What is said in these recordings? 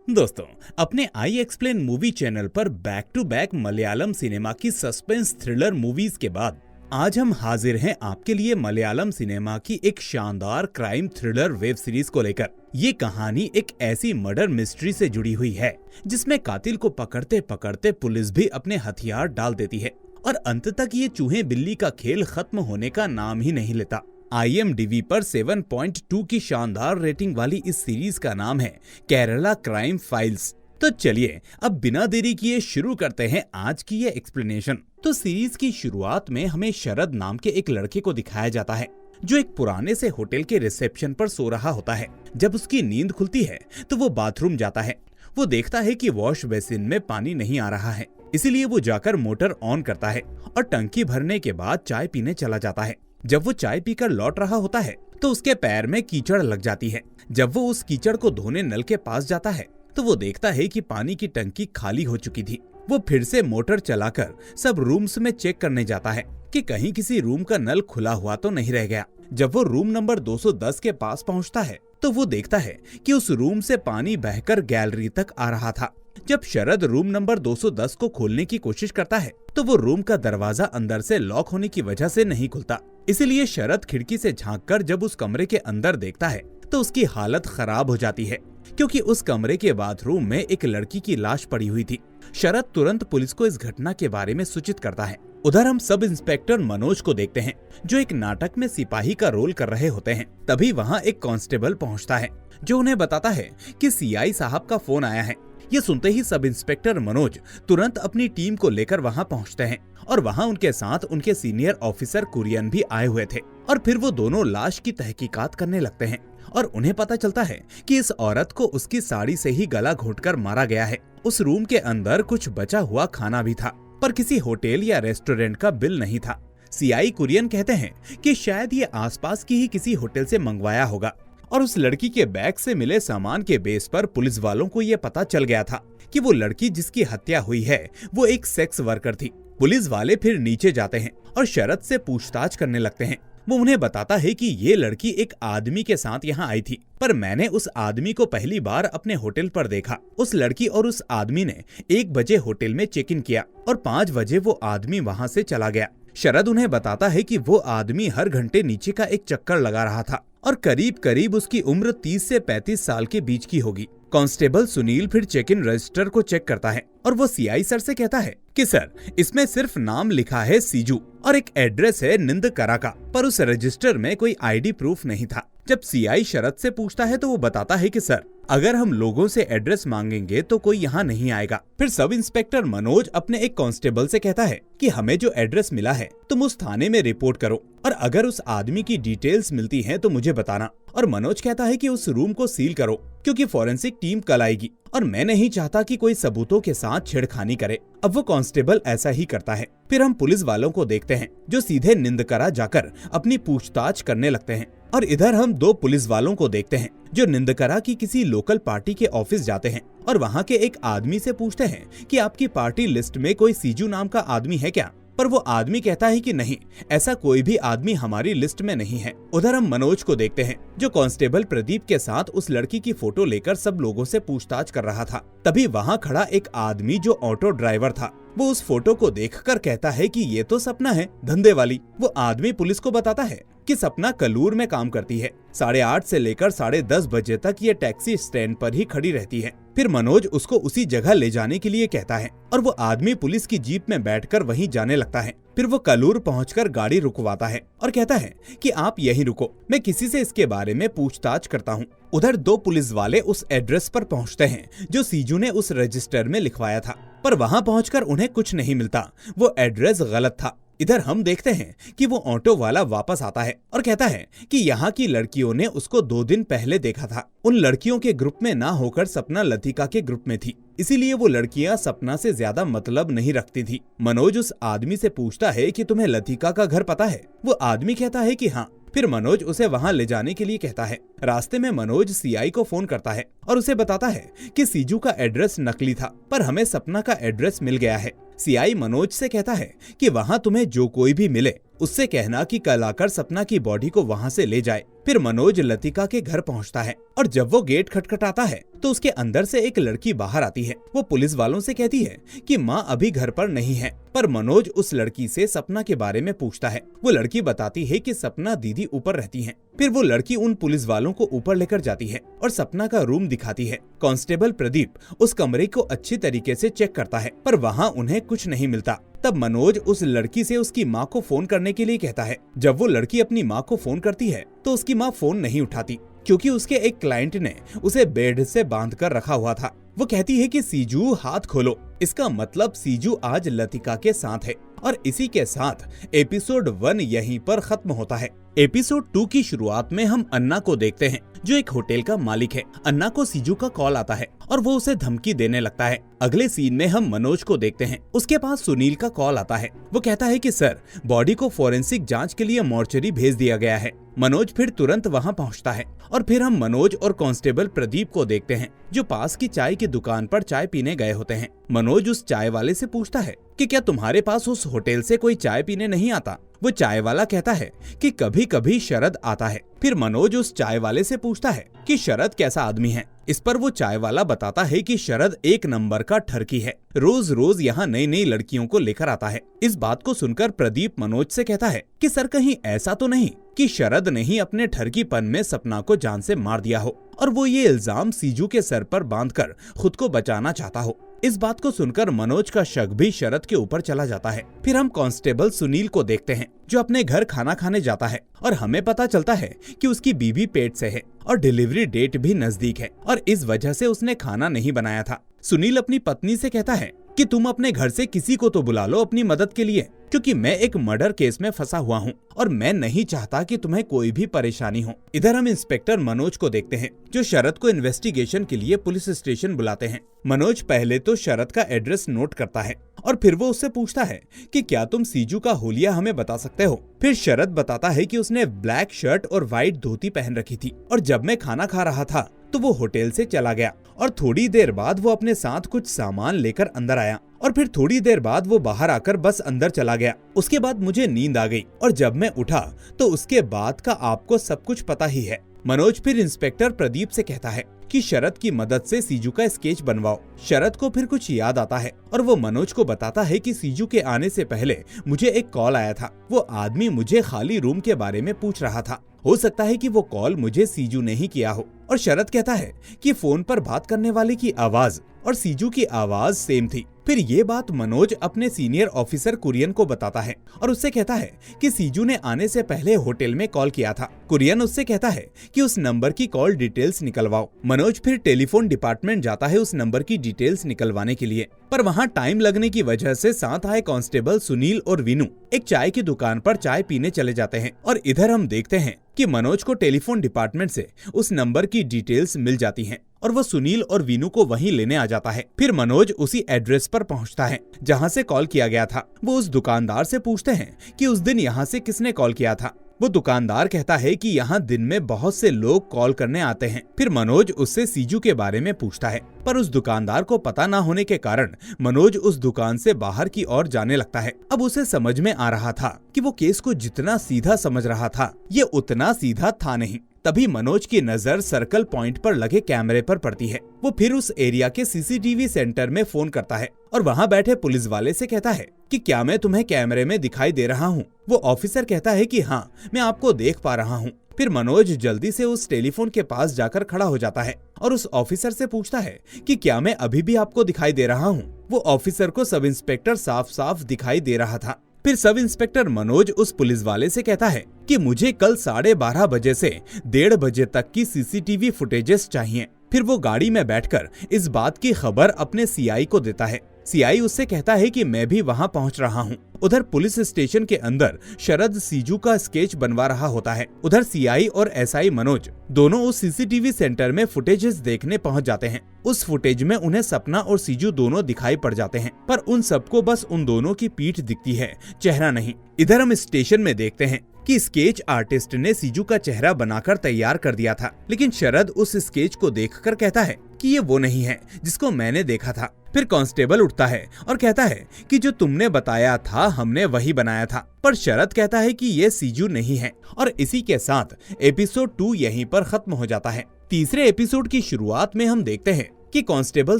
दोस्तों, अपने I explain movie channel पर back to back Malayalam cinema की सस्पेंस थ्रिलर मूवीज के बाद आज हम हाजिर हैं आपके लिए मलयालम सिनेमा की एक शानदार क्राइम थ्रिलर वेब सीरीज को लेकर। ये कहानी एक ऐसी मर्डर मिस्ट्री से जुड़ी हुई है जिसमें कातिल को पकड़ते पकड़ते पुलिस भी अपने हथियार डाल देती है और अंत तक ये चूहे बिल्ली का खेल खत्म होने का नाम ही नहीं लेता। IMDb पर 7.2 की शानदार रेटिंग वाली इस सीरीज का नाम है केरला क्राइम फाइल्स। तो चलिए अब बिना देरी किए शुरू करते हैं आज की ये एक्सप्लेनेशन। तो सीरीज की शुरुआत में हमें शरद नाम के एक लड़के को दिखाया जाता है जो एक पुराने से होटल के रिसेप्शन पर सो रहा होता है। जब उसकी नींद खुलती है तो वो बाथरूम जाता है। वो देखता है कि वॉश बेसिन में पानी नहीं आ रहा है, इसीलिए वो जाकर मोटर ऑन करता है और टंकी भरने के बाद चाय पीने चला जाता है। जब वो चाय पीकर लौट रहा होता है तो उसके पैर में कीचड़ लग जाती है। जब वो उस कीचड़ को धोने नल के पास जाता है तो वो देखता है कि पानी की टंकी खाली हो चुकी थी। वो फिर से मोटर चलाकर सब रूम्स में चेक करने जाता है कि कहीं किसी रूम का नल खुला हुआ तो नहीं रह गया। जब वो रूम नंबर 210 के पास पहुंचता है तो वो देखता है कि उस रूम से पानी बहकर गैलरी तक आ रहा था। जब शरद रूम नंबर 210 को खोलने की कोशिश करता है तो वो रूम का दरवाजा अंदर से लॉक होने की वजह से नहीं खुलता। इसलिए शरद खिड़की से झांककर जब उस कमरे के अंदर देखता है तो उसकी हालत खराब हो जाती है, क्योंकि उस कमरे के बाथरूम में एक लड़की की लाश पड़ी हुई थी। शरद तुरंत पुलिस को इस घटना के बारे में सूचित करता है। उधर हम सब इंस्पेक्टर मनोज को देखते हैं जो एक नाटक में सिपाही का रोल कर रहे होते हैं। तभी वहाँ एक कांस्टेबल पहुँचता है जो उन्हें बताता है कि CI साहब का फोन आया है। ये सुनते ही सब इंस्पेक्टर मनोज तुरंत अपनी टीम को लेकर वहां पहुंचते हैं और वहां उनके साथ उनके सीनियर ऑफिसर कुरियन भी आए हुए थे। और फिर वो दोनों लाश की तहकीकात करने लगते हैं और उन्हें पता चलता है कि इस औरत को उसकी साड़ी से ही गला घोंटकर मारा गया है। उस रूम के अंदर कुछ बचा हुआ खाना भी था, पर किसी होटल या रेस्टोरेंट का बिल नहीं था। CI कुरियन कहते हैं कि शायद ये आसपास की ही किसी होटल से मंगवाया होगा। और उस लड़की के बैग से मिले सामान के बेस पर पुलिस वालों को ये पता चल गया था कि वो लड़की जिसकी हत्या हुई है वो एक सेक्स वर्कर थी। पुलिस वाले फिर नीचे जाते हैं और शरद से पूछताछ करने लगते हैं। वो उन्हें बताता है कि ये लड़की एक आदमी के साथ यहाँ आई थी, पर मैंने उस आदमी को पहली बार अपने होटल पर देखा। उस लड़की और उस आदमी ने 1 बजे होटल में चेक इन किया और 5 बजे वो आदमी वहाँ से चला गया। शरद उन्हें बताता है कि वो आदमी हर घंटे नीचे का एक चक्कर लगा रहा था और करीब करीब उसकी उम्र 30 से 35 साल के बीच की होगी। कांस्टेबल सुनील फिर चेक इन रजिस्टर को चेक करता है और वो CI सर से कहता है कि सर, इसमें सिर्फ नाम लिखा है सीजू और एक एड्रेस है निंदकरा का, पर उस रजिस्टर में कोई ID प्रूफ नहीं था। जब CI शरद से पूछता है तो वो बताता है कि सर, अगर हम लोगों से एड्रेस मांगेंगे तो कोई यहाँ नहीं आएगा। फिर सब इंस्पेक्टर मनोज अपने एक कांस्टेबल से कहता है कि हमें जो एड्रेस मिला है तुम उस थाने में रिपोर्ट करो और अगर उस आदमी की डिटेल्स मिलती हैं तो मुझे बताना। और मनोज कहता है कि उस रूम को सील करो क्योंकि फॉरेंसिक टीम कल आएगी और मैं नहीं चाहता कि कोई सबूतों के साथ छेड़खानी करे। अब वो कांस्टेबल ऐसा ही करता है। फिर हम पुलिस वालों को देखते हैं जो सीधे निंदकरा जाकर अपनी पूछताछ करने लगते हैं और इधर हम 2 पुलिस वालों को देखते हैं जो निंदकरा की किसी लोकल पार्टी के ऑफिस जाते हैं और वहाँ के एक आदमी से पूछते हैं कि आपकी पार्टी लिस्ट में कोई सीजू नाम का आदमी है क्या, पर वो आदमी कहता है कि नहीं, ऐसा कोई भी आदमी हमारी लिस्ट में नहीं है। उधर हम मनोज को देखते हैं जो कांस्टेबल प्रदीप के साथ उस लड़की की फोटो लेकर सब लोगों से पूछताछ कर रहा था। तभी वहाँ खड़ा एक आदमी जो ऑटो ड्राइवर था, वो उस फोटो को देखकर कहता है कि ये तो सपना है, धंधे वाली। वो आदमी पुलिस को बताता है कि सपना कलूर में काम करती है। 8:30 से लेकर 10:30 बजे तक ये टैक्सी स्टैंड पर ही खड़ी रहती है। फिर मनोज उसको उसी जगह ले जाने के लिए कहता है और वो आदमी पुलिस की जीप में बैठकर वहीं जाने लगता है। फिर वो कलूर पहुंचकर गाड़ी रुकवाता है और कहता है कि आप यहीं रुको, मैं किसी से इसके बारे में पूछताछ करता हूँ। उधर 2 पुलिस वाले उस एड्रेस पर पहुंचते हैं जो सीजू ने उस रजिस्टर में लिखवाया था, पर वहां पहुंचकर उन्हें कुछ नहीं मिलता। वो एड्रेस गलत था। इधर हम देखते हैं कि वो ऑटो वाला वापस आता है और कहता है कि यहाँ की लड़कियों ने उसको 2 दिन पहले देखा था। उन लड़कियों के ग्रुप में ना होकर सपना लतिका के ग्रुप में थी, इसीलिए वो लड़कियां सपना से ज्यादा मतलब नहीं रखती थी। मनोज उस आदमी से पूछता है कि तुम्हें लतिका का घर पता है? वो आदमी कहता है कि हाँ। फिर मनोज उसे वहां ले जाने के लिए कहता है। रास्ते में मनोज CI को फोन करता है और उसे बताता है कि सीजू का एड्रेस नकली था, पर हमें सपना का एड्रेस मिल गया है। सीआई मनोज से कहता है कि वहाँ तुम्हें जो कोई भी मिले उससे कहना कि कल आकर सपना की बॉडी को वहाँ से ले जाए। फिर मनोज लतिका के घर पहुँचता है और जब वो गेट खटखटाता है तो उसके अंदर से एक लड़की बाहर आती है। वो पुलिस वालों से कहती है कि माँ अभी घर पर नहीं है, पर मनोज उस लड़की से सपना के बारे में पूछता है। वो लड़की बताती है कि सपना दीदी ऊपर रहती हैं। फिर वो लड़की उन पुलिस वालों को ऊपर लेकर जाती है और सपना का रूम दिखाती है। कांस्टेबल प्रदीप उस कमरे को अच्छी तरीके से चेक करता है, पर वहाँ उन्हें कुछ नहीं मिलता। तब मनोज उस लड़की से उसकी माँ को फोन करने के लिए कहता है। जब वो लड़की अपनी माँ को फोन करती है तो उसकी माँ फोन नहीं उठाती, क्योंकि उसके एक क्लाइंट ने उसे बेड से बांध कर रखा हुआ था। वो कहती है कि सीजू हाथ खोलो, इसका मतलब सीजू आज लतिका के साथ है। और इसी के साथ एपिसोड 1 यहीं पर खत्म होता है। एपिसोड 2 की शुरुआत में हम अन्ना को देखते हैं, जो एक होटल का मालिक है। अन्ना को सीजू का कॉल आता है और वो उसे धमकी देने लगता है। अगले सीन में हम मनोज को देखते हैं। उसके पास सुनील का कॉल आता है। वो कहता है कि सर, बॉडी को फोरेंसिक जांच के लिए मॉर्चरी भेज दिया गया है। मनोज फिर तुरंत वहां पहुंचता है और फिर हम मनोज और कांस्टेबल प्रदीप को देखते हैं, जो पास की चाय की दुकान पर चाय पीने गए होते हैं। मनोज उस चाय वाले से पूछता है कि क्या तुम्हारे पास उस होटल से कोई चाय पीने नहीं आता। वो चाय वाला कहता है कि कभी कभी शरद आता है। फिर मनोज उस चाय वाले से पूछता है कि शरद कैसा आदमी है। इस पर वो चाय वाला बताता है कि शरद एक नंबर का ठरकी है, रोज रोज यहाँ नई नई लड़कियों को लेकर आता है। इस बात को सुनकर प्रदीप मनोज से कहता है कि सर, कहीं ऐसा तो नहीं कि शरद ने ही अपने ठरकीपन में सपना को जान से मार दिया हो और वो ये इल्जाम सीजू के सर पर बांधकर खुद को बचाना चाहता हो। इस बात को सुनकर मनोज का शक भी शरद के ऊपर चला जाता है। फिर हम कांस्टेबल सुनील को देखते हैं, जो अपने घर खाना खाने जाता है और हमें पता चलता है कि उसकी बीवी पेट से है और डिलीवरी डेट भी नजदीक है और इस वजह से उसने खाना नहीं बनाया था। सुनील अपनी पत्नी से कहता है कि तुम अपने घर से किसी को तो बुला लो अपनी मदद के लिए, क्योंकि मैं एक मर्डर केस में फंसा हुआ हूँ और मैं नहीं चाहता कि तुम्हें कोई भी परेशानी हो। इधर हम इंस्पेक्टर मनोज को देखते हैं, जो शरद को इन्वेस्टिगेशन के लिए पुलिस स्टेशन बुलाते हैं। मनोज पहले तो शरद का एड्रेस नोट करता है और फिर वो उससे पूछता है कि क्या तुम सीजू का हुलिया हमें बता सकते हो। फिर शरद बताता है कि उसने ब्लैक शर्ट और व्हाइट धोती पहन रखी थी और जब मैं खाना खा रहा था तो वो होटल से चला गया और थोड़ी देर बाद वो अपने साथ कुछ सामान लेकर अंदर आया और फिर थोड़ी देर बाद वो बाहर आकर बस अंदर चला गया। उसके बाद मुझे नींद आ गई और जब मैं उठा तो उसके बाद का आपको सब कुछ पता ही है। मनोज फिर इंस्पेक्टर प्रदीप से कहता है कि शरद की मदद से सीजू का स्केच बनवाओ। शरद को फिर कुछ याद आता है और वो मनोज को बताता है कि सीजू के आने से पहले मुझे एक कॉल आया था। वो आदमी मुझे खाली रूम के बारे में पूछ रहा था। हो सकता है कि वो कॉल मुझे सीजू ने ही किया हो। और शरद कहता है कि फोन पर बात करने वाले की आवाज और सीजू की आवाज सेम थी। फिर ये बात मनोज अपने सीनियर ऑफिसर कुरियन को बताता है और उससे कहता है कि सीजू ने आने से पहले होटल में कॉल किया था। कुरियन उससे कहता है कि उस नंबर की कॉल डिटेल्स निकलवाओ। मनोज फिर टेलीफोन डिपार्टमेंट जाता है उस नंबर की डिटेल्स निकलवाने के लिए, पर वहाँ टाइम लगने की वजह से साथ आए कांस्टेबल सुनील और विनू एक चाय की दुकान पर चाय पीने चले जाते हैं। और इधर हम देखते हैं कि मनोज को टेलीफोन डिपार्टमेंट से उस नंबर की डिटेल्स मिल जाती हैं और वो सुनील और वीनू को वहीं लेने आ जाता है। फिर मनोज उसी एड्रेस पर पहुंचता है जहां से कॉल किया गया था। वो उस दुकानदार से पूछते हैं कि उस दिन यहां से किसने कॉल किया था। वो दुकानदार कहता है कि यहाँ दिन में बहुत से लोग कॉल करने आते हैं। फिर मनोज उससे सीजू के बारे में पूछता है, पर उस दुकानदार को पता न होने के कारण मनोज उस दुकान से बाहर की ओर जाने लगता है। अब उसे समझ में आ रहा था कि वो केस को जितना सीधा समझ रहा था ये उतना सीधा था नहीं। तभी मनोज की नजर सर्कल पॉइंट पर लगे कैमरे पर पड़ती है। वो फिर उस एरिया के सीसीटीवी सेंटर में फोन करता है और वहाँ बैठे पुलिस वाले से कहता है कि क्या मैं तुम्हें कैमरे में दिखाई दे रहा हूँ। वो ऑफिसर कहता है कि हाँ, मैं आपको देख पा रहा हूँ। फिर मनोज जल्दी से उस टेलीफोन के पास जाकर खड़ा हो जाता है और उस ऑफिसर से पूछता है कि क्या मैं अभी भी आपको दिखाई दे रहा हूँ। वो ऑफिसर को सब इंस्पेक्टर साफ साफ दिखाई दे रहा था। फिर सब इंस्पेक्टर मनोज उस पुलिस वाले से कहता है कि मुझे कल 12:30 बजे से 1:30 बजे तक की सीसीटीवी फुटेजेस चाहिए। फिर वो गाड़ी में बैठकर इस बात की खबर अपने सीआई को देता है। सीआई उससे कहता है कि मैं भी वहां पहुंच रहा हूं। उधर पुलिस स्टेशन के अंदर शरद सीजू का स्केच बनवा रहा होता है। उधर सीआई और एसआई मनोज दोनों उस सीसीटीवी सेंटर में फुटेजेस देखने पहुंच जाते हैं। उस फुटेज में उन्हें सपना और सीजू दोनों दिखाई पड़ जाते हैं, पर उन सबको बस उन दोनों की पीठ दिखती है, चेहरा नहीं। इधर हम स्टेशन में देखते हैं कि स्केच आर्टिस्ट ने सीजू का चेहरा बनाकर तैयार कर दिया था, लेकिन शरद उस स्केच को देखकर कहता है कि ये वो नहीं है जिसको मैंने देखा था। फिर कांस्टेबल उठता है और कहता है कि जो तुमने बताया था हमने वही बनाया था, पर शरद कहता है कि ये सीजू नहीं है। और इसी के साथ एपिसोड 2 यहीं पर खत्म हो जाता है। तीसरे एपिसोड की शुरुआत में हम देखते हैं कि कांस्टेबल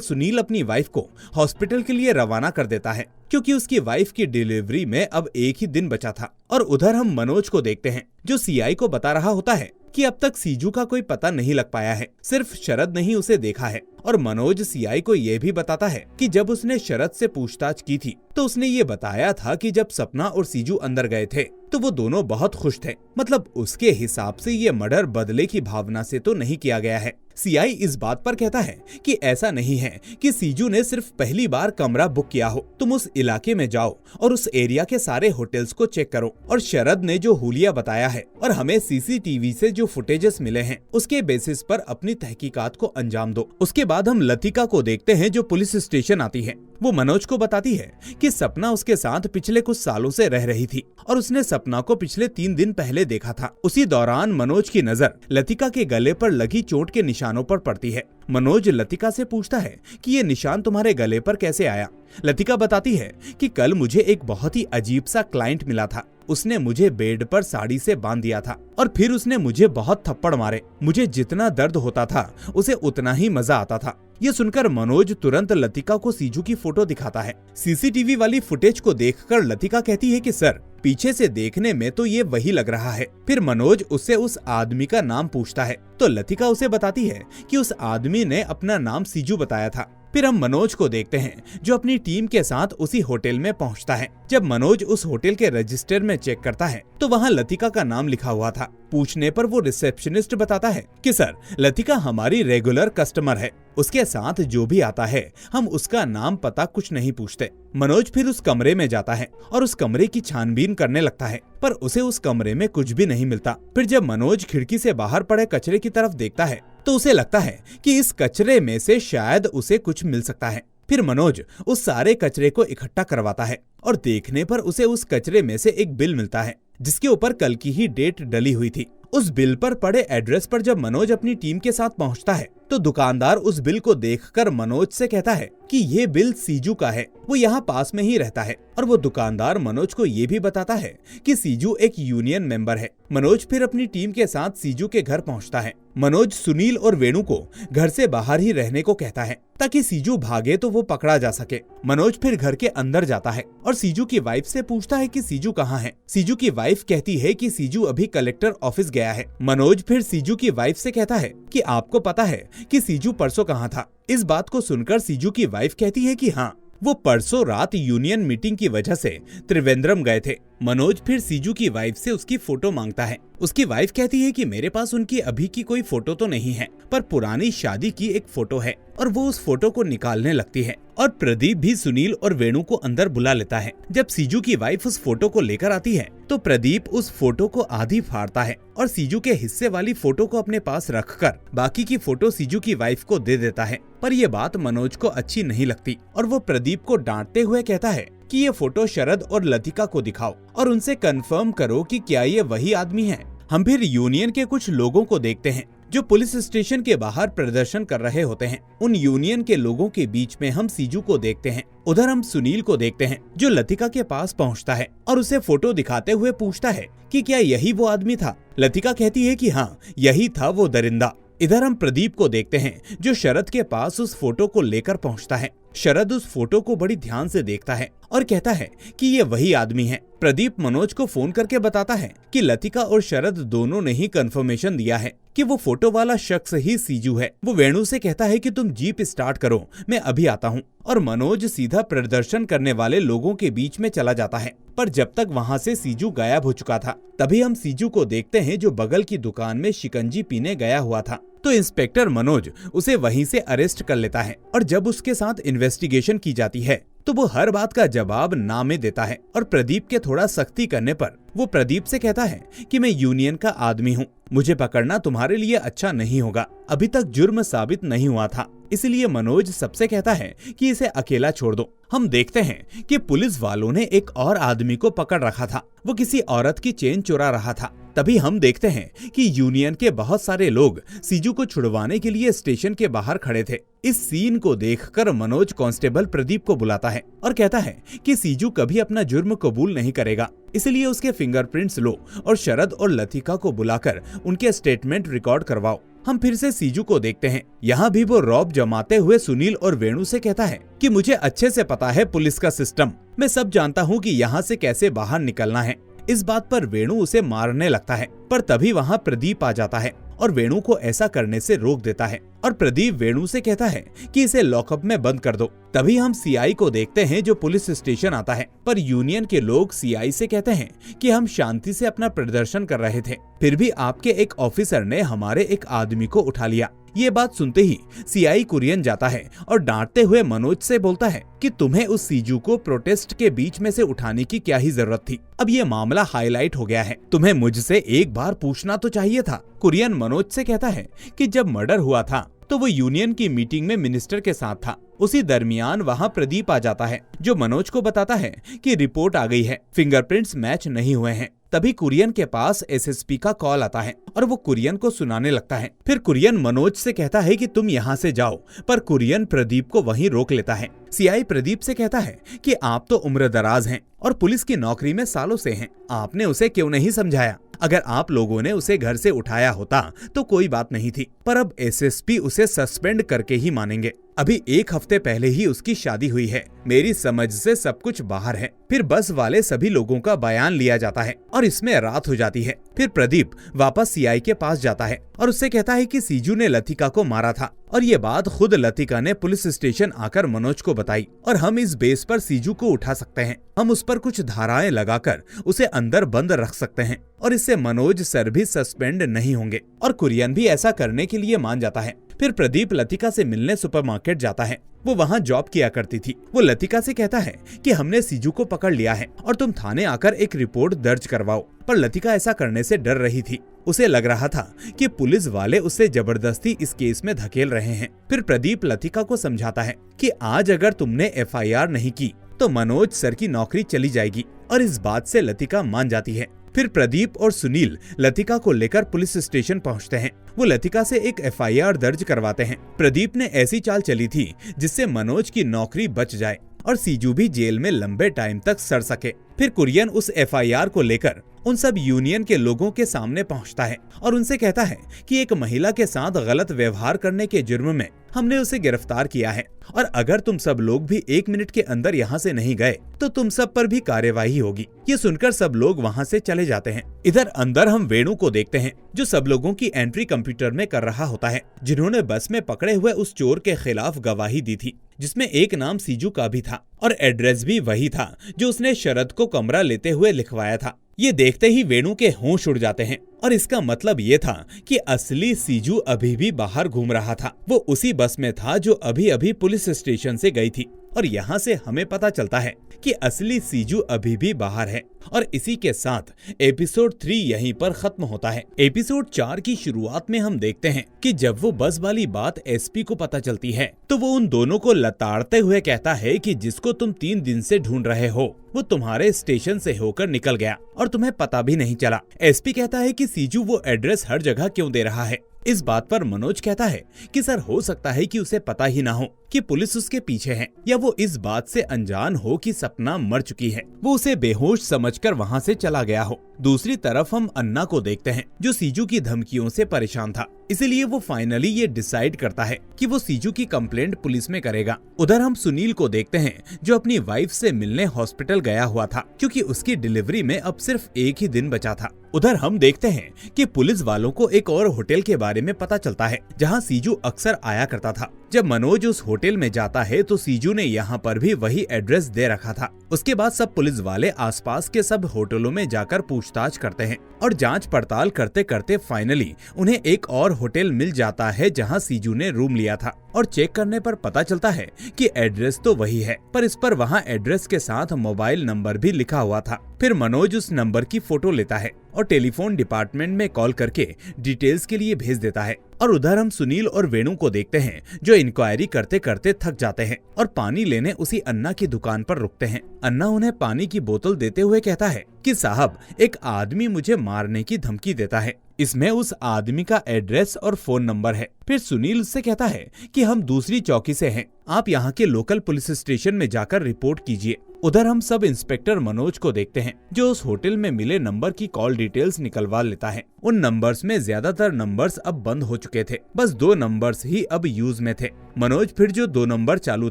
सुनील अपनी वाइफ को हॉस्पिटल के लिए रवाना कर देता है, क्योंकि उसकी वाइफ की डिलीवरी में अब एक ही दिन बचा था। और उधर हम मनोज को देखते हैं, जो सीआई को बता रहा होता है कि अब तक सीजू का कोई पता नहीं लग पाया है, सिर्फ शरद ने ही उसे देखा है। और मनोज सीआई को ये भी बताता है कि जब उसने शरद से पूछताछ की थी तो उसने ये बताया था कि जब सपना और सीजू अंदर गए थे तो वो दोनों बहुत खुश थे। मतलब उसके हिसाब से ये मर्डर बदले की भावना से तो नहीं किया गया है। सीआई इस बात पर कहता है कि ऐसा नहीं है कि सीजू ने सिर्फ पहली बार कमरा बुक किया हो। तुम उस इलाके में जाओ और उस एरिया के सारे होटल्स को चेक करो, और शरद ने जो हुलिया बताया है और हमें सीसीटीवी से जो फुटेजेस मिले हैं उसके बेसिस पर अपनी तहकीकात को अंजाम दो। उसके बाद हम लतिका को देखते हैं, जो पुलिस स्टेशन आती है। वो मनोज को बताती है कि सपना उसके साथ पिछले कुछ सालों से रह रही थी और उसने सपना को पिछले 3 दिन पहले देखा था। उसी दौरान मनोज की नजर लतिका के गले पर लगी चोट के निशानों पर पड़ती है। मनोज लतिका से पूछता है कि ये निशान तुम्हारे गले पर कैसे आया। लतिका बताती है कि कल मुझे एक बहुत ही अजीब सा क्लाइंट मिला था। उसने मुझे बेड पर साड़ी से बांध दिया था और फिर उसने मुझे बहुत थप्पड़ मारे। मुझे जितना दर्द होता था उसे उतना ही मजा आता था। ये सुनकर मनोज तुरंत लतिका को सीजू की फोटो दिखाता है। सीसीटीवी वाली फुटेज को देखकर लतिका कहती है कि सर, पीछे से देखने में तो ये वही लग रहा है। फिर मनोज उससे उस आदमी का नाम पूछता है तो लतिका उसे बताती है कि उस आदमी ने अपना नाम सीजू बताया था। फिर हम मनोज को देखते हैं, जो अपनी टीम के साथ उसी होटल में पहुंचता है। जब मनोज उस होटल के रजिस्टर में चेक करता है तो वहां लतिका का नाम लिखा हुआ था। पूछने पर वो रिसेप्शनिस्ट बताता है कि सर, लतिका हमारी रेगुलर कस्टमर है, उसके साथ जो भी आता है हम उसका नाम पता कुछ नहीं पूछते। मनोज फिर उस कमरे में जाता है और उस कमरे की छानबीन करने लगता है, पर उसे उस कमरे में कुछ भी नहीं मिलता। फिर जब मनोज खिड़की से बाहर पड़े कचरे की तरफ देखता है तो उसे लगता है कि इस कचरे में से शायद उसे कुछ मिल सकता है। फिर मनोज उस सारे कचरे को इकट्ठा करवाता है और देखने पर उसे उस कचरे में से एक बिल मिलता है, जिसके ऊपर कल की ही डेट डली हुई थी। उस बिल पर पड़े एड्रेस पर जब मनोज अपनी टीम के साथ पहुंचता है तो दुकानदार उस बिल को देखकर मनोज से कहता है कि ये बिल सीजू का है, वो यहाँ पास में ही रहता है। और वो दुकानदार मनोज को ये भी बताता है कि सीजू एक यूनियन मेंबर है। मनोज फिर अपनी टीम के साथ सीजू के घर पहुँचता है। मनोज सुनील और वेणु को घर से बाहर ही रहने को कहता है ताकि सीजू भागे तो वो पकड़ा जा सके। मनोज फिर घर के अंदर जाता है और सीजू की वाइफ से पूछता है कि सीजू कहाँ है। सीजू की वाइफ कहती है कि सीजू अभी कलेक्टर ऑफिस गया है। मनोज फिर सीजू की वाइफ से कहता है कि आपको पता है कि सीजू परसों कहाँ था। इस बात को सुनकर सीजू की वाइफ कहती है कि हाँ, वो परसों रात यूनियन मीटिंग की वजह से त्रिवेंद्रम गए थे। मनोज फिर सीजू की वाइफ से उसकी फोटो मांगता है। उसकी वाइफ कहती है कि मेरे पास उनकी अभी की कोई फोटो तो नहीं है, पर पुरानी शादी की एक फोटो है, और वो उस फोटो को निकालने लगती है। और प्रदीप भी सुनील और वेणु को अंदर बुला लेता है। जब सीजू की वाइफ उस फोटो को लेकर आती है तो प्रदीप उस फोटो को आधी फाड़ता है और सीजू के हिस्से वाली फोटो को अपने पास रखकर बाकी की फोटो सीजू की वाइफ को दे देता है। पर यह बात मनोज को अच्छी नहीं लगती और वो प्रदीप को डांटते हुए कहता है कि ये फोटो शरद और लतिका को दिखाओ और उनसे कंफर्म करो कि क्या ये वही आदमी है। हम फिर यूनियन के कुछ लोगों को देखते हैं जो पुलिस स्टेशन के बाहर प्रदर्शन कर रहे होते हैं। उन यूनियन के लोगों के बीच में हम सीजू को देखते हैं। उधर हम सुनील को देखते हैं, जो लतिका के पास पहुंचता है और उसे फोटो दिखाते हुए पूछता है कि क्या यही वो आदमी था। लतिका कहती है कि हाँ, यही था वो दरिंदा। इधर हम प्रदीप को देखते हैं, जो शरद के पास उस फोटो को लेकर पहुंचता है। शरद उस फोटो को बड़ी ध्यान से देखता है और कहता है कि ये वही आदमी है। प्रदीप मनोज को फोन करके बताता है कि लतिका और शरद दोनों ने ही कंफर्मेशन दिया है कि वो फोटो वाला शख्स ही सीजू है। वो वेणु से कहता है कि तुम जीप स्टार्ट करो, मैं अभी आता हूँ। और मनोज सीधा प्रदर्शन करने वाले लोगों के बीच में चला जाता है। पर जब तक वहाँ से सीजू गायब हो चुका था, तभी हम सीजू को देखते हैं, जो बगल की दुकान में शिकंजी पीने गया हुआ था। तो इंस्पेक्टर मनोज उसे वहीं से अरेस्ट कर लेता है और जब उसके साथ इन्वेस्टिगेशन की जाती है तो वो हर बात का जवाब ना में देता है और प्रदीप के थोड़ा सख्ती करने पर वो प्रदीप से कहता है कि मैं यूनियन का आदमी हूँ, मुझे पकड़ना तुम्हारे लिए अच्छा नहीं होगा, अभी तक जुर्म साबित नहीं हुआ था, इसलिए मनोज सबसे कहता है कि इसे अकेला छोड़ दो। हम देखते हैं कि पुलिस वालों ने एक और आदमी को पकड़ रखा था, वो किसी औरत की चेन चुरा रहा था। तभी हम देखते हैं कि यूनियन के बहुत सारे लोग सीजू को छुड़वाने के लिए स्टेशन के बाहर खड़े थे। इस सीन को देखकर मनोज कांस्टेबल प्रदीप को बुलाता है और कहता है कि सीजू कभी अपना जुर्म कबूल नहीं करेगा, इसलिए उसके फिंगरप्रिंट्स लो और शरद और लतिका को बुलाकर उनके स्टेटमेंट रिकॉर्ड करवाओ। हम फिर से सीजू को देखते हैं, यहाँ भी वो रौब जमाते हुए सुनील और वेणु से कहता है कि मुझे अच्छे से पता है पुलिस का सिस्टम, मैं सब जानता हूँ कि यहाँ से कैसे बाहर निकलना है। इस बात पर वेणु उसे मारने लगता है, पर तभी वहाँ प्रदीप आ जाता है और वेणु को ऐसा करने से रोक देता है और प्रदीप वेणु से कहता है कि इसे लॉकअप में बंद कर दो। तभी हम सीआई को देखते हैं जो पुलिस स्टेशन आता है, पर यूनियन के लोग सीआई से कहते हैं कि हम शांति से अपना प्रदर्शन कर रहे थे, फिर भी आपके एक ऑफिसर ने हमारे एक आदमी को उठा लिया। ये बात सुनते ही सीआई कुरियन जाता है और डांटते हुए मनोज से बोलता है कि तुम्हें उस सीजू को प्रोटेस्ट के बीच में से उठाने की क्या ही जरूरत थी, अब ये मामला हाईलाइट हो गया है, तुम्हें मुझसे एक बार पूछना तो चाहिए था। कुरियन मनोज से कहता है कि जब मर्डर हुआ था तो वो यूनियन की मीटिंग में मिनिस्टर के साथ था, उसी दरमियान वहाँ प्रदीप आ जाता है जो मनोज को बताता है कि रिपोर्ट आ गई है, फिंगरप्रिंट्स मैच नहीं हुए हैं। तभी कुरियन के पास एसएसपी का कॉल आता है और वो कुरियन को सुनाने लगता है। फिर कुरियन मनोज से कहता है कि तुम यहाँ से जाओ, पर कुरियन प्रदीप को वहीं रोक लेता है। सीआई प्रदीप से कहता है कि आप तो उम्रदराज हैं और पुलिस की नौकरी में सालों से हैं, आपने उसे क्यों नहीं समझाया? अगर आप लोगों ने उसे घर से उठाया होता तो कोई बात नहीं थी, पर अब एसएसपी उसे सस्पेंड करके ही मानेंगे। अभी एक हफ्ते पहले ही उसकी शादी हुई है, मेरी समझ से सब कुछ बाहर है। फिर बस वाले सभी लोगों का बयान लिया जाता है और इसमें रात हो जाती है। फिर प्रदीप वापस सीआई के पास जाता है और उससे कहता है कि सीजू ने लतिका को मारा था और ये बात खुद लतिका ने पुलिस स्टेशन आकर मनोज को बताई और हम इस बेस पर सीजू को उठा सकते हैं, हम उस पर कुछ धाराएं लगाकर उसे अंदर बंद रख सकते हैं और इससे मनोज सर भी सस्पेंड नहीं होंगे और कुरियन भी ऐसा करने के लिए मान जाता है। फिर प्रदीप लतिका से मिलने सुपरमार्केट जाता है, वो वहाँ जॉब किया करती थी। वो लतिका से कहता है कि हमने सीजू को पकड़ लिया है और तुम थाने आकर एक रिपोर्ट दर्ज करवाओ, पर लतिका ऐसा करने से डर रही थी, उसे लग रहा था कि पुलिस वाले उसे जबरदस्ती इस केस में धकेल रहे हैं। फिर प्रदीप लतिका को समझाता है कि आज अगर तुमने एफआईआर नहीं की तो मनोज सर की नौकरी चली जाएगी और इस बात से लतिका मान जाती है। फिर प्रदीप और सुनील लतिका को लेकर पुलिस स्टेशन पहुंचते हैं। वो लतिका से एक एफआईआर दर्ज करवाते हैं। प्रदीप ने ऐसी चाल चली थी जिससे मनोज की नौकरी बच जाए और सीजू भी जेल में लंबे टाइम तक सड़ सके। फिर कुरियन उस एफआईआर को लेकर उन सब यूनियन के लोगों के सामने पहुंचता है और उनसे कहता है कि एक महिला के साथ गलत व्यवहार करने के जुर्म में हमने उसे गिरफ्तार किया है और अगर तुम सब लोग भी 1 मिनट के अंदर यहाँ से नहीं गए तो तुम सब पर भी कार्यवाही होगी। ये सुनकर सब लोग वहाँ से चले जाते हैं। इधर अंदर हम वेणु को देखते हैं जो सब लोगों की एंट्री कंप्यूटर में कर रहा होता है, जिन्होंने बस में पकड़े हुए उस चोर के खिलाफ गवाही दी थी, जिसमें एक नाम सीजू का भी था और एड्रेस भी वही था जो उसने शरद को कमरा लेते हुए लिखवाया था। ये देखते ही वेणु के होश उड़ जाते हैं और इसका मतलब ये था कि असली सीजू अभी भी बाहर घूम रहा था। वो उसी बस में था जो अभी अभी पुलिस स्टेशन से गई थी और यहाँ से हमें पता चलता है कि असली सीजू अभी भी बाहर है। और इसी के साथ एपिसोड 3 यहीं पर खत्म होता है। एपिसोड 4 की शुरुआत में हम देखते हैं कि जब वो बस वाली बात एसपी को पता चलती है तो वो उन दोनों को लताड़ते हुए कहता है कि जिसको तुम 3 दिन से ढूंढ रहे हो वो तुम्हारे स्टेशन से होकर निकल गया और तुम्हें पता भी नहीं चला। एसपी कहता है कि सीजू वो एड्रेस हर जगह क्यों दे रहा है। इस बात पर मनोज कहता है कि सर हो सकता है कि उसे पता ही ना हो कि पुलिस उसके पीछे है, या वो इस बात से अनजान हो कि सपना मर चुकी है, वो उसे बेहोश समझकर वहाँ से चला गया हो। दूसरी तरफ हम अन्ना को देखते हैं जो सीजू की धमकियों से परेशान था, इसीलिए वो फाइनली ये डिसाइड करता है कि वो सीजू की कंप्लेंट पुलिस में करेगा। उधर हम सुनील को देखते हैं जो अपनी वाइफ से मिलने हॉस्पिटल गया हुआ था क्योंकि उसकी डिलीवरी में अब सिर्फ 1 ही दिन बचा था। उधर हम देखते हैं कि पुलिस वालों को एक और होटल के बारे में पता चलता है जहां सीजू अक्सर आया करता था। जब मनोज उस होटल में जाता है तो सीजू ने यहाँ पर भी वही एड्रेस दे रखा था। उसके बाद सब पुलिस वाले आसपास के सब होटलों में जाकर पूछताछ करते हैं और जांच पड़ताल करते करते फाइनली उन्हें एक और होटल मिल जाता है जहां सीजू ने रूम लिया था। और चेक करने पर पता चलता है कि एड्रेस तो वही है, पर इस पर वहाँ एड्रेस के साथ मोबाइल नंबर भी लिखा हुआ था। फिर मनोज उस नंबर की फोटो लेता है और टेलीफोन डिपार्टमेंट में कॉल करके डिटेल्स के लिए भेज देता है। और उधर हम सुनील और वेणु को देखते हैं जो इंक्वायरी करते करते थक जाते हैं और पानी लेने उसी अन्ना की दुकान पर रुकते हैं। अन्ना उन्हें पानी की बोतल देते हुए कहता है कि साहब, एक आदमी मुझे मारने की धमकी देता है, इसमें उस आदमी का एड्रेस और फोन नंबर है। फिर सुनील उससे कहता है कि हम दूसरी चौकी से हैं, आप यहाँ के लोकल पुलिस स्टेशन में जाकर रिपोर्ट कीजिए। उधर हम सब इंस्पेक्टर मनोज को देखते हैं जो उस होटल में मिले नंबर की कॉल डिटेल्स निकलवा लेता है। उन नंबर्स में ज्यादातर नंबर्स अब बंद हो चुके थे, बस 2 नंबर्स ही अब यूज में थे। मनोज फिर जो 2 नंबर चालू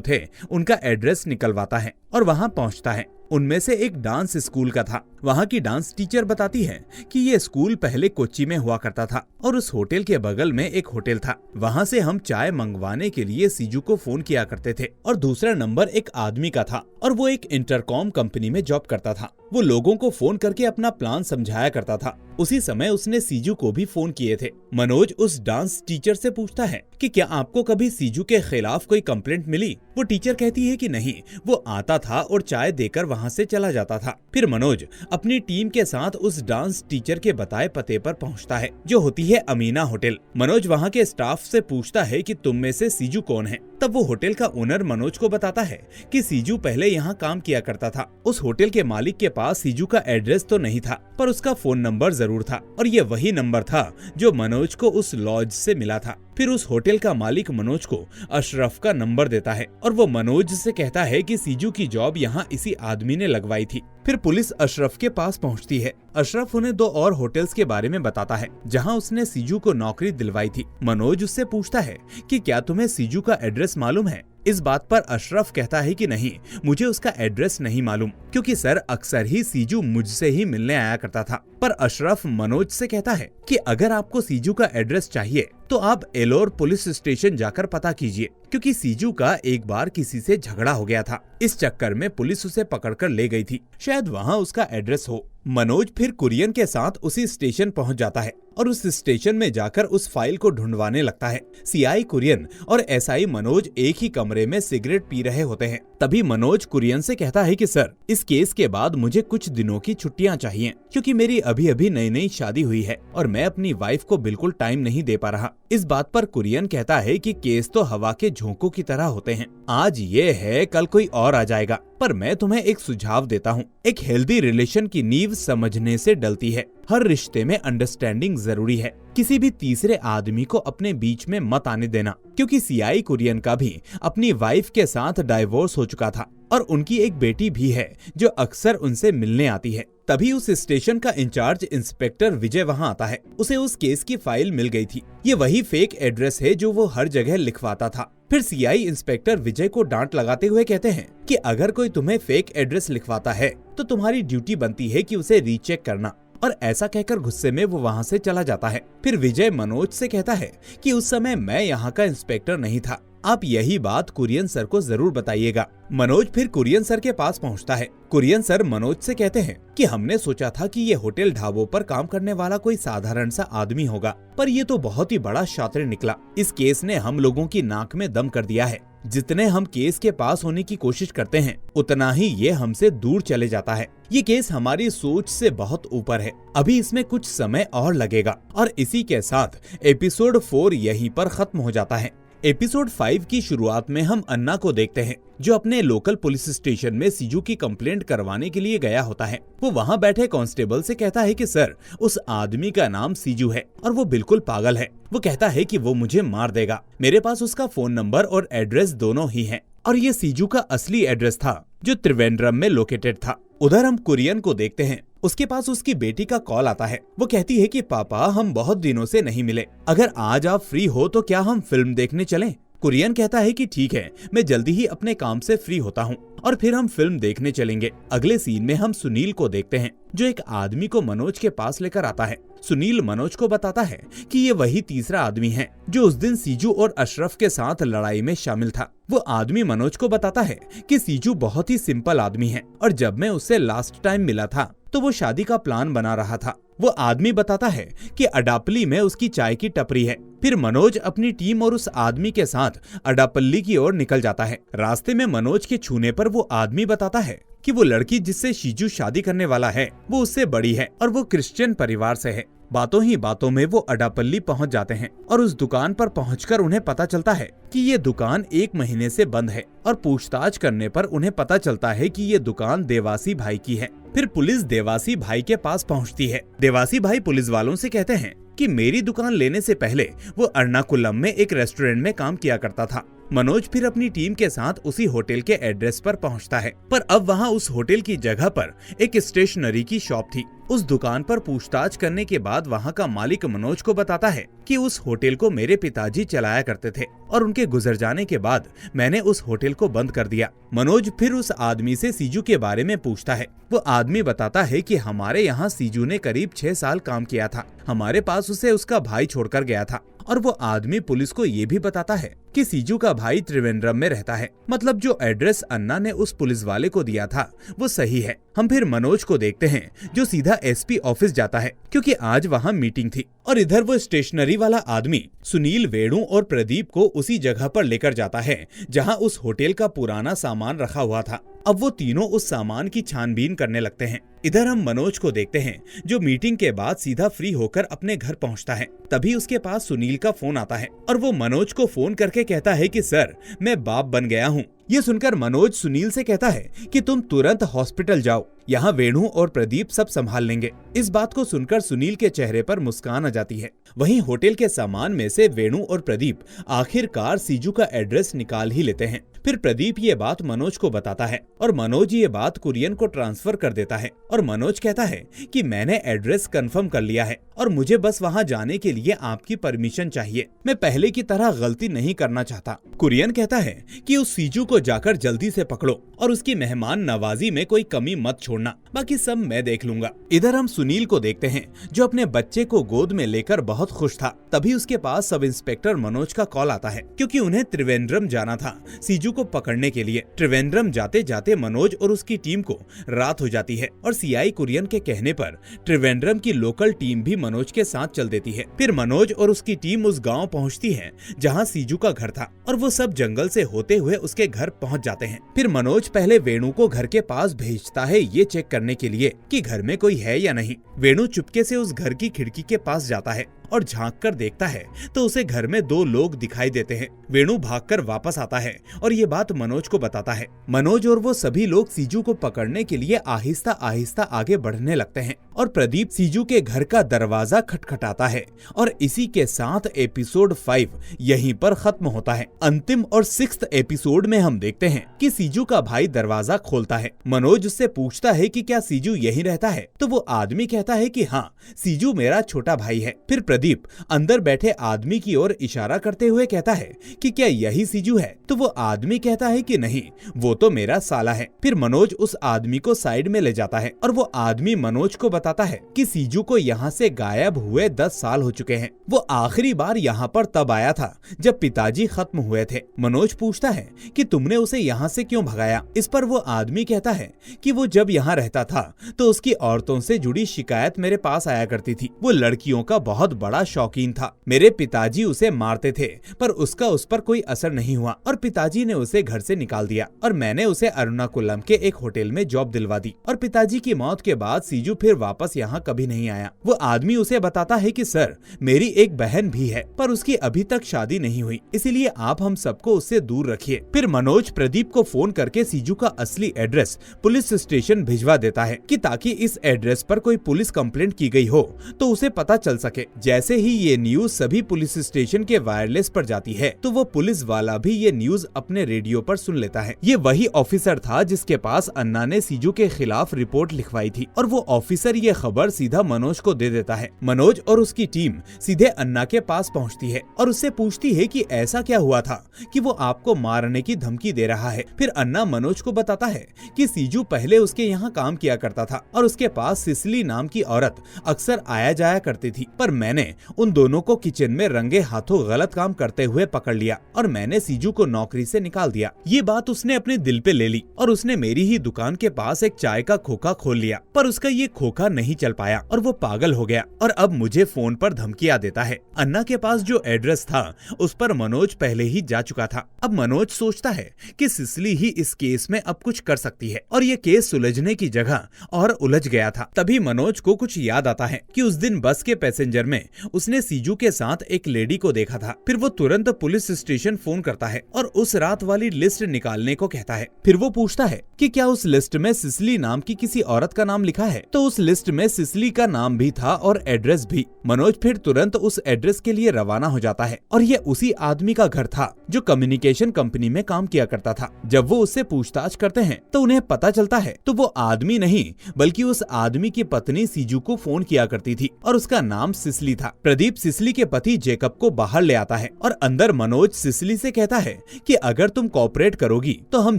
थे उनका एड्रेस निकलवाता है और वहाँ पहुँचता है। उनमें से एक डांस स्कूल का था। वहाँ की डांस टीचर बताती है कि ये स्कूल पहले कोच्चि में हुआ करता था और उस होटल के बगल में एक होटल था। वहाँ से हम चाय मंगवाने के लिए सीजू को फोन किया करते थे। और दूसरा नंबर एक आदमी का था और वो एक इंटरकॉम कंपनी में जॉब करता था। वो लोगों को फोन करके अपना प्लान समझाया करता था। उसी समय उसने सीजू को भी फोन किए थे। मनोज उस डांस टीचर से पूछता है कि क्या आपको कभी सीजू के खिलाफ कोई कंप्लेंट मिली। वो टीचर कहती है कि नहीं, वो आता था और चाय देकर वहाँ से चला जाता था। फिर मनोज अपनी टीम के साथ उस डांस टीचर के बताए पते पर पहुँचता है जो होती है अमीना होटल। मनोज वहाँ के स्टाफ से पूछता है कि तुम में से सीजू कौन है। तब वो होटल का ओनर मनोज को बताता है कि सीजू पहले यहाँ काम किया करता था। उस होटल के मालिक के पास सीजू का एड्रेस तो नहीं था, पर उसका फोन नंबर जरूर था और ये वही नंबर था जो मनोज को उस लॉज से मिला था। फिर उस होटल का मालिक मनोज को अशरफ का नंबर देता है और वो मनोज से कहता है कि सीजू की जॉब यहाँ इसी आदमी ने लगवाई थी। फिर पुलिस अशरफ के पास पहुँचती है। अशरफ उन्हें 2 और होटल्स के बारे में बताता है जहाँ उसने सीजू को नौकरी दिलवाई थी। मनोज उससे पूछता है कि क्या तुम्हें सीजू का एड्रेस मालूम है। इस बात पर अशरफ कहता है कि नहीं, मुझे उसका एड्रेस नहीं मालूम, क्योंकि सर अक्सर ही सीजू मुझसे ही मिलने आया करता था। पर अशरफ मनोज से कहता है कि अगर आपको सीजू का एड्रेस चाहिए तो आप एलोर पुलिस स्टेशन जाकर पता कीजिए, क्योंकि सीजू का एक बार किसी से झगड़ा हो गया था। इस चक्कर में पुलिस उसे पकड़कर ले गई थी, शायद वहाँ उसका एड्रेस हो। मनोज फिर कुरियन के साथ उसी स्टेशन पहुंच जाता है और उस स्टेशन में जाकर उस फाइल को ढूंढवाने लगता है। सीआई कुरियन और एसआई मनोज एक ही कमरे में सिगरेट पी रहे होते हैं। तभी मनोज कुरियन से कहता है कि सर, इस केस के बाद मुझे कुछ दिनों की छुट्टियां चाहिए, क्योंकि मेरी अभी अभी नई शादी हुई है और मैं अपनी वाइफ को बिल्कुल टाइम नहीं दे पा रहा। इस बात पर कुरियन कहता है कि केस तो हवा के झोंकों की तरह होते हैं, आज ये है कल कोई और आ जाएगा। पर मैं तुम्हें एक सुझाव देता हूँ, एक हेल्दी रिलेशन की नींव समझने से डलती है। हर रिश्ते में अंडरस्टैंडिंग जरूरी है। किसी भी तीसरे आदमी को अपने बीच में मत आने देना, क्योंकि सीआई कुरियन का भी अपनी वाइफ के साथ डाइवोर्स हो चुका था और उनकी एक बेटी भी है जो अक्सर उनसे मिलने आती है। तभी उस स्टेशन का इंचार्ज इंस्पेक्टर विजय वहां आता है। उसे उस केस की फाइल मिल गई थी। ये वही फेक एड्रेस है जो वो हर जगह लिखवाता था। फिर सीआई इंस्पेक्टर विजय को डांट लगाते हुए कहते हैं कि अगर कोई तुम्हें फेक एड्रेस लिखवाता है तो तुम्हारी ड्यूटी बनती है कि उसे रीचेक करना। और ऐसा कहकर गुस्से में वो वहाँ से चला जाता है। फिर विजय मनोज से कहता है कि उस समय मैं यहाँ का इंस्पेक्टर नहीं था, आप यही बात कुरियन सर को जरूर बताइएगा। मनोज फिर कुरियन सर के पास पहुंचता है। कुरियन सर मनोज से कहते हैं कि हमने सोचा था कि ये होटल ढाबों पर काम करने वाला कोई साधारण सा आदमी होगा, पर ये तो बहुत ही बड़ा शातिर निकला। इस केस ने हम लोगों की नाक में दम कर दिया है। जितने हम केस के पास होने की कोशिश करते हैं, उतना ही ये हमसे दूर चले जाता है। ये केस हमारी सोच से बहुत ऊपर है। अभी इसमें कुछ समय और लगेगा। और इसी के साथ एपिसोड 4 यहीं पर खत्म हो जाता है। एपिसोड 5 की शुरुआत में हम अन्ना को देखते हैं जो अपने लोकल पुलिस स्टेशन में सीजू की कंप्लेंट करवाने के लिए गया होता है। वो वहाँ बैठे कांस्टेबल से कहता है कि सर, उस आदमी का नाम सीजू है और वो बिल्कुल पागल है। वो कहता है कि वो मुझे मार देगा। मेरे पास उसका फोन नंबर और एड्रेस दोनों ही हैं। और ये सीजू का असली एड्रेस था जो त्रिवेंद्रम में लोकेटेड था। उधर हम कुरियन को देखते हैं। उसके पास उसकी बेटी का कॉल आता है। वो कहती है कि पापा, हम बहुत दिनों से नहीं मिले, अगर आज आप फ्री हो तो क्या हम फिल्म देखने चलें। कुरियन कहता है कि ठीक है, मैं जल्दी ही अपने काम से फ्री होता हूँ और फिर हम फिल्म देखने चलेंगे। अगले सीन में हम सुनील को देखते हैं जो एक आदमी को मनोज के पास लेकर आता है। सुनील मनोज को बताता है कि ये वही तीसरा आदमी है जो उस दिन सीजू और अशरफ के साथ लड़ाई में शामिल था। वो आदमी मनोज को बताता है कि सीजू बहुत ही सिंपल आदमी है और जब मैं उससे लास्ट टाइम मिला था तो वो शादी का प्लान बना रहा था। वो आदमी बताता है कि अडापल्ली में उसकी चाय की टपरी है। फिर मनोज अपनी टीम और उस आदमी के साथ अडापल्ली की ओर निकल जाता है। रास्ते में मनोज के छूने पर वो आदमी बताता है कि वो लड़की जिससे शीजू शादी करने वाला है वो उससे बड़ी है और वो क्रिश्चियन परिवार से है। बातों ही बातों में वो अडापल्ली पहुंच जाते हैं और उस दुकान पर पहुंचकर उन्हें पता चलता है कि ये दुकान 1 महीने से बंद है और पूछताछ करने पर उन्हें पता चलता है कि ये दुकान देवासी भाई की है। फिर पुलिस देवासी भाई के पास पहुंचती है। देवासी भाई पुलिस वालों से कहते हैं कि मेरी दुकान लेने से पहले वो अर्नाकुलम में एक रेस्टोरेंट में काम किया करता था। मनोज फिर अपनी टीम के साथ उसी होटल के एड्रेस पर पहुंचता है, पर अब वहां उस होटल की जगह पर एक स्टेशनरी की शॉप थी। उस दुकान पर पूछताछ करने के बाद वहां का मालिक मनोज को बताता है कि उस होटल को मेरे पिताजी चलाया करते थे और उनके गुजर जाने के बाद मैंने उस होटल को बंद कर दिया। मनोज फिर उस आदमी से सीजू के बारे में पूछता है। वो आदमी बताता है कि हमारे यहाँ सीजू ने करीब 6 साल काम किया था। हमारे पास उसे उसका भाई छोड़कर गया था। और वो आदमी पुलिस को ये भी बताता है कि सीजू का भाई त्रिवेंद्रम में रहता है। मतलब जो एड्रेस अन्ना ने उस पुलिस वाले को दिया था वो सही है। हम फिर मनोज को देखते हैं जो सीधा एसपी ऑफिस जाता है क्योंकि आज वहाँ मीटिंग थी। और इधर वो स्टेशनरी वाला आदमी सुनील, वेणु और प्रदीप को उसी जगह पर लेकर जाता है जहाँ उस होटल का पुराना सामान रखा हुआ था। अब वो तीनों उस सामान की छानबीन करने लगते हैं। इधर हम मनोज को देखते हैं जो मीटिंग के बाद सीधा फ्री होकर अपने घर पहुंचता है। तभी उसके पास सुनील का फोन आता है और वो मनोज को फोन करके कहता है कि सर, मैं बाप बन गया हूँ। ये सुनकर मनोज सुनील से कहता है कि तुम तुरंत हॉस्पिटल जाओ, यहाँ वेणु और प्रदीप सब संभाल लेंगे। इस बात को सुनकर सुनील के चेहरे पर मुस्कान आ जाती है। वहीं होटल के सामान में से वेणु और प्रदीप आखिरकार सीजू का एड्रेस निकाल ही लेते हैं। फिर प्रदीप ये बात मनोज को बताता है और मनोज ये बात कुरियन को ट्रांसफर कर देता है। और मनोज कहता है कि मैंने एड्रेस कंफर्म कर लिया है और मुझे बस वहाँ जाने के लिए आपकी परमिशन चाहिए। मैं पहले की तरह गलती नहीं करना चाहता। कुरियन कहता है कि उस सीजू को जाकर जल्दी से पकड़ो और उसकी मेहमान नवाजी में कोई कमी मत छोड़ना, बाकी सब मैं देख लूंगा। इधर हम सुनील को देखते हैं जो अपने बच्चे को गोद में लेकर बहुत खुश था। तभी उसके पास सब इंस्पेक्टर मनोज का कॉल आता है क्योंकि उन्हें त्रिवेंद्रम जाना था सीजू को पकड़ने के लिए। त्रिवेंद्रम जाते जाते मनोज और उसकी टीम को रात हो जाती है और सीआई कुरियन के कहने पर त्रिवेंद्रम की लोकल टीम भी मनोज के साथ चल देती है। फिर मनोज और उसकी टीम उस गांव पहुंचती है जहां सीजू का घर था और वो सब जंगल से होते हुए उसके घर पहुंच जाते हैं। फिर मनोज पहले वेणु को घर के पास भेजता है ये चेक करने के लिए कि घर में कोई है या नहीं। वेणु चुपके से उस घर की खिड़की के पास जाता है और झांक कर देखता है तो उसे घर में 2 लोग दिखाई देते हैं। वेणु भागकर वापस आता है और ये बात मनोज को बताता है। मनोज और वो सभी लोग सीजू को पकड़ने के लिए आहिस्ता आहिस्ता आगे बढ़ने लगते हैं और प्रदीप सीजू के घर का दरवाजा खटखटाता है और इसी के साथ एपिसोड 5 यहीं पर खत्म होता है। अंतिम और 6th एपिसोड में हम देखते हैं कि सीजू का भाई दरवाजा खोलता है। मनोज उससे पूछता है कि क्या सीजू यहीं रहता है, तो वो आदमी कहता है कि हाँ, सीजू मेरा छोटा भाई है। फिर प्रदीप अंदर बैठे आदमी की ओर इशारा करते हुए कहता है कि क्या यही सीजू है, तो वो आदमी कहता है कि नहीं, वो तो मेरा साला है। फिर मनोज उस आदमी को साइड में ले जाता है और वो आदमी मनोज को बताता है कि सीजू को यहाँ से गायब हुए 10 साल हो चुके हैं। वो आखिरी बार यहाँ पर तब आया था जब पिताजी खत्म हुए थे। मनोज पूछता है कि तुमने उसे यहाँ से क्यों भगाया। इस पर वो आदमी कहता है कि वो जब यहाँ रहता था तो उसकी औरतों से जुड़ी शिकायत मेरे पास आया करती थी। वो लड़कियों का बहुत बड़ा शौकीन था। मेरे पिताजी उसे मारते थे पर उसका उस पर कोई असर नहीं हुआ और पिताजी ने उसे घर से निकाल दिया और मैंने उसे अरुणाकुलम के एक होटल में जॉब दिलवा दी और पिताजी की मौत के बाद सीजू फिर वापस यहाँ कभी नहीं आया। वो आदमी उसे बताता है कि सर, मेरी एक बहन भी है पर उसकी अभी तक शादी नहीं हुई, इसीलिए आप हम सबको उससे दूर रखिए। फिर मनोज प्रदीप को फोन करके सीजू का असली एड्रेस पुलिस स्टेशन भिजवा देता है कि ताकि इस एड्रेस पर कोई पुलिस कंप्लेंट की गई हो तो उसे पता चल सके। जैसे ही ये न्यूज सभी पुलिस स्टेशन के वायरलेस पर जाती है तो वो पुलिस वाला भी ये न्यूज अपने रेडियो पर सुन लेता है। ये वही ऑफिसर था जिसके पास अन्ना ने सीजू के खिलाफ रिपोर्ट लिखवाई थी और वो ऑफिसर ये खबर सीधा मनोज को दे देता है। मनोज और उसकी टीम सीधे अन्ना के पास पहुंचती है और उससे पूछती है कि ऐसा क्या हुआ था कि वो आपको मारने की धमकी दे रहा है। फिर अन्ना मनोज को बताता है कि सीजू पहले उसके यहाँ काम किया करता था और उसके पास सिसली नाम की औरत अक्सर आया जाया करती थी, पर मैंने उन दोनों को किचन में रंगे हाथों गलत काम करते हुए पकड़ लिया और मैंने सीजू को नौकरी से निकाल दिया। ये बात उसने अपने दिल पे ले ली और उसने मेरी ही दुकान के पास एक चाय का खोखा खोल लिया, पर उसका ये खोखा नहीं चल पाया और वो पागल हो गया और अब मुझे फोन पर धमकियां देता है। अन्ना के पास जो एड्रेस था उस पर मनोज पहले ही जा चुका था। अब मनोज सोचता है कि सिसली ही इस केस में अब कुछ कर सकती है और ये केस सुलझने की जगह और उलझ गया था। तभी मनोज को कुछ याद आता है कि उस दिन बस के पैसेंजर में उसने सीजू के साथ एक लेडी को देखा था। फिर वो तुरंत पुलिस स्टेशन फोन करता है और उस रात वाली लिस्ट निकालने को कहता है। फिर वो पूछता है कि क्या उस लिस्ट में सिसली नाम की किसी औरत का नाम लिखा है, तो उस लिस्ट में सिसली का नाम भी था और एड्रेस भी। मनोज फिर तुरंत उस एड्रेस के लिए रवाना हो जाता है और ये उसी आदमी का घर था जो कम्युनिकेशन कंपनी में काम किया करता था। जब वो उससे पूछताछ करते हैं तो उन्हें पता चलता है तो वो आदमी नहीं बल्कि उस आदमी की पत्नी सीजू को फोन किया करती थी और उसका नाम सिसली था। प्रदीप सिसली के पति जेकब को बाहर ले आता है और अंदर मनोज सिसली से कहता है कि अगर तुम कोऑपरेट करोगी तो हम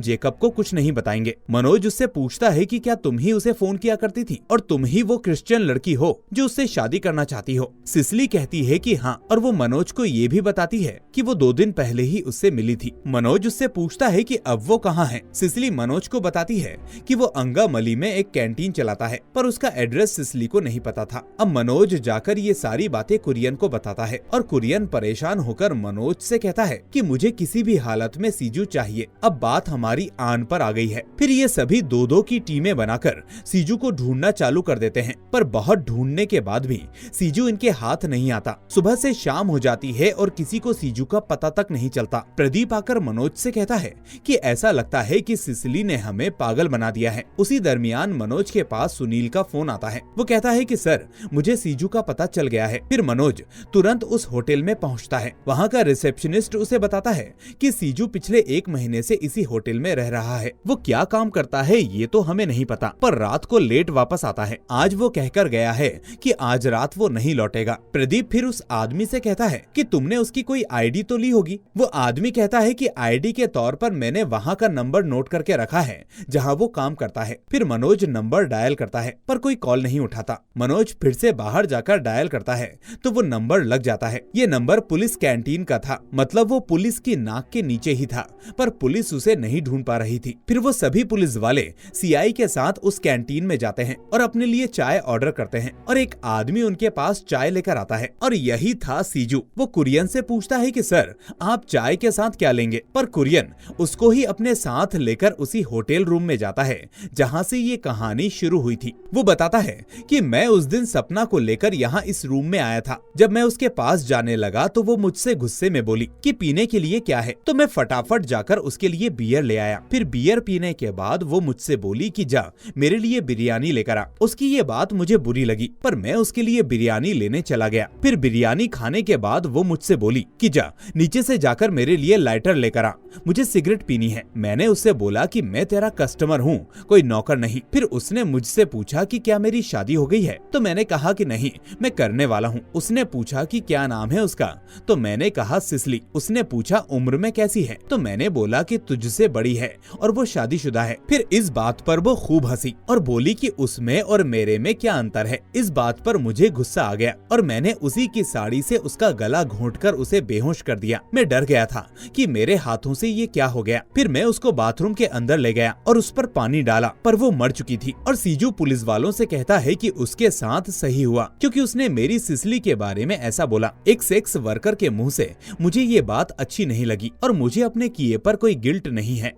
जेकब को कुछ नहीं बताएंगे। मनोज उससे पूछता है कि क्या तुम ही उसे फोन किया करती थी और तुम ही वो क्रिश्चियन लड़की हो जो उससे शादी करना चाहती हो। सिसली कहती है कि हाँ और वो मनोज को ये भी बताती है कि वो 2 दिन पहले ही उससे मिली थी। मनोज उससे पूछता है कि अब वो कहाँ है। सिसली मनोज को बताती है कि वो अंगामली में एक कैंटीन चलाता है, पर उसका एड्रेस सिसली को नहीं पता था। अब मनोज जाकर ये सारी बातें कुरियन को बताता है और कुरियन परेशान होकर मनोज से कहता है कि मुझे किसी भी हालत में सीजू चाहिए। अब बात हमारी आन पर आ गई है। फिर ये सभी 2-2 की टीमें बनाकर सीजू को ढूंढना चालू कर देते हैं, पर बहुत ढूंढने के बाद भी सीजू इनके हाथ नहीं आता। सुबह से शाम हो जाती है और किसी को सीजू का पता तक नहीं चलता। प्रदीप आकर मनोज से कहता है कि ऐसा लगता है कि सिसली ने हमें पागल बना दिया है। उसी दरमियान मनोज के पास सुनील का फोन आता है। वो कहता है कि सर मुझे सीजू का पता चल गया है। फिर मनोज तुरंत उस होटल में पहुंचता है। वहाँ का रिसेप्शनिस्ट उसे बताता है कि सीजू पिछले 1 महीने से इसी होटल में रह रहा है। वो क्या काम करता है ये तो हमें नहीं पता, पर रात को लेट वापस आता है। आज वो कहकर गया है कि आज रात वो नहीं लौटेगा। प्रदीप फिर उस आदमी से कहता है कि तुमने उसकी कोई आईडी तो ली होगी। वो आदमी कहता है कि आईडी के तौर पर मैंने वहाँ का नंबर नोट करके रखा है जहाँ वो काम करता है। फिर मनोज नंबर डायल करता है पर कोई कॉल नहीं उठाता। मनोज फिर से बाहर जाकर डायल करता है तो वो नंबर लग जाता है। ये नंबर पुलिस कैंटीन का था, मतलब वो पुलिस की नाक के नीचे ही था, पर पुलिस उसे नहीं ढूंढ पा रही थी। फिर वो सभी पुलिस वाले सीआई के साथ उस कैंटीन में जाते हैं और अपने लिए चाय ऑर्डर करते हैं और एक आदमी उनके पास चाय लेकर आता है और यही था सीजू। वो कुरियन से पूछता है कि सर आप चाय के साथ क्या लेंगे, पर कुरियन उसको ही अपने साथ लेकर उसी होटल रूम में जाता है जहाँ से ये कहानी शुरू हुई थी। वो बताता है कि मैं उस दिन सपना को लेकर यहाँ इस रूम में आया था। जब मैं उसके पास जाने लगा तो वो मुझसे गुस्से में बोली कि पीने के लिए क्या है, तो मैं फटाफट जाकर उसके लिए बियर ले आया। फिर बियर पीने के बाद वो मुझसे बोली कि जा मेरे लिए बिरयानी लेकर आ। उसकी ये बात मुझे बुरी लगी, पर मैं उसके लिए बिरयानी लेने चला गया। फिर बिरयानी खाने के बाद वो मुझसे बोली कि जा नीचे से जाकर मेरे लिए लाइटर लेकर आ, मुझे सिगरेट पीनी है। मैंने उससे बोला कि मैं तेरा कस्टमर हूँ, कोई नौकर नहीं। फिर उसने मुझसे पूछा कि क्या मेरी शादी हो गई है, तो मैंने कहा कि नहीं मैं करने वाला हूँ। उसने पूछा कि क्या नाम है उसका, तो मैंने कहा सिसली। उसने पूछा उम्र में कैसी है, तो मैंने बोला कि तुझसे बड़ी है और वो शादीशुदा है। फिर इस बात पर वो खूब हंसी और बोली कि उसमें और मेरे में क्या अंतर है। इस बात पर मुझे गुस्सा आ गया और मैंने उसी की साड़ी से उसका गला घोंटकर उसे बेहोश कर दिया। मैं डर गया था कि मेरे हाथों से ये क्या हो गया। फिर मैं उसको बाथरूम के अंदर ले गया और उस पर पानी डाला, पर वो मर चुकी थी। और सीजू पुलिस वालों से कहता है कि उसके साथ सही हुआ क्योंकि उसने मेरी सिसली के बारे में ऐसा बोला। एक सेक्स वर्कर के मुंह से मुझे ये बात अच्छी नहीं लगी और मुझे अपने किए पर कोई गिल्ट नहीं है।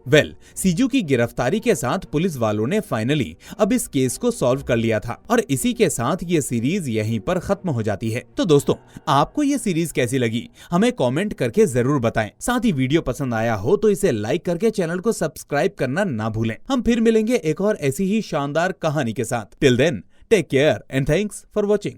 सीजू की गिरफ्तारी के साथ पुलिस वालों ने फाइनली अब इस केस को सॉल्व कर लिया था और इसी के साथ ये सीरीज यहीं पर खत्म हो जाती है। तो दोस्तों आपको ये सीरीज कैसी लगी हमें कमेंट करके जरूर बताएं। साथ ही वीडियो पसंद आया हो तो इसे लाइक करके चैनल को सब्सक्राइब करना ना भूलें। हम फिर मिलेंगे एक और ऐसी ही शानदार कहानी के साथ। Till then take care and thanks for watching.